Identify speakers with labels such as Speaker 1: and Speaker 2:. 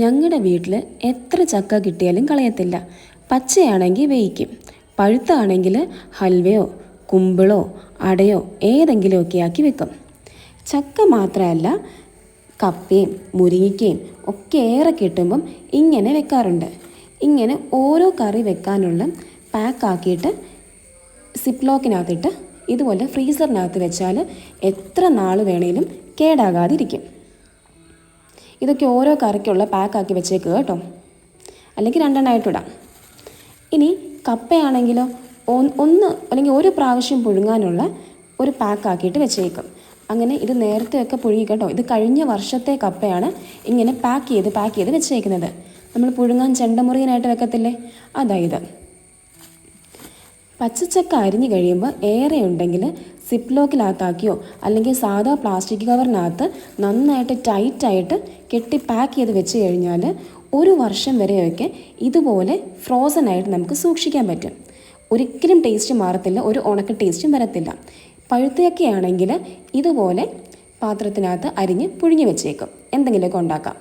Speaker 1: ഞങ്ങളുടെ വീട്ടിൽ എത്ര ചക്ക കിട്ടിയാലും കളയത്തില്ല. പച്ചയാണെങ്കിൽ വേവിക്കും, പഴുത്താണെങ്കിൽ ഹൽവയോ കുമ്പിളോ അടയോ ഏതെങ്കിലുമൊക്കെ ആക്കി വെക്കും. ചക്ക മാത്രമല്ല, കപ്പയും മുരിങ്ങയ്ക്കയും ഒക്കെ ഏറെ കിട്ടുമ്പം ഇങ്ങനെ വെക്കാറുണ്ട്. ഇങ്ങനെ ഓരോ കറി വെക്കാനുള്ള പാക്കാക്കിയിട്ട് സിപ്പ് ലോക്കിനകത്തിട്ട് ഇതുപോലെ ഫ്രീസറിനകത്ത് വെച്ചാൽ എത്ര നാൾ വേണേലും കേടാകാതിരിക്കും. ഇതൊക്കെ ഓരോ കറിക്കുള്ള പാക്കാക്കി വെച്ചേക്കുക കേട്ടോ, അല്ലെങ്കിൽ രണ്ടെണ്ണമായിട്ടിടാം. ഇനി കപ്പയാണെങ്കിലോ ഒന്ന് അല്ലെങ്കിൽ ഒരു പ്രാവശ്യം പുഴുങ്ങാനുള്ള ഒരു പാക്കാക്കിയിട്ട് വെച്ചേക്കും. അങ്ങനെ ഇത് നേരത്തെയൊക്കെ പുഴുങ്ങി കേട്ടോ. ഇത് കഴിഞ്ഞ വർഷത്തെ കപ്പയാണ് ഇങ്ങനെ പാക്ക് ചെയ്ത് വെച്ചേക്കുന്നത്. നമ്മൾ പുഴുങ്ങാൻ ചെണ്ടമുറിയനായിട്ട് വെക്കത്തില്ലേ, അതായത് പച്ചച്ചക്ക അരിഞ്ഞു കഴിയുമ്പോൾ ഏറെ ഉണ്ടെങ്കിൽ സിപ്പ് ലോക്കിനകത്താക്കിയോ അല്ലെങ്കിൽ സാധാ പ്ലാസ്റ്റിക് കവറിനകത്ത് നന്നായിട്ട് ടൈറ്റായിട്ട് കെട്ടി പാക്ക് ചെയ്ത് വെച്ച് കഴിഞ്ഞാൽ ഒരു വർഷം വരെയൊക്കെ ഇതുപോലെ ഫ്രോസൺ ആയിട്ട് നമുക്ക് സൂക്ഷിക്കാൻ പറ്റും. ഒരിക്കലും ടേസ്റ്റ് മാറത്തില്ല, ഒരു ഉണക്ക ടേസ്റ്റും വരത്തില്ല. പഴുത്തയൊക്കെ ആണെങ്കിൽ ഇതുപോലെ പാത്രത്തിനകത്ത് അരിഞ്ഞ് പുഴുങ്ങി വെച്ചേക്കും, എന്തെങ്കിലുമൊക്കെ ഉണ്ടാക്കാം.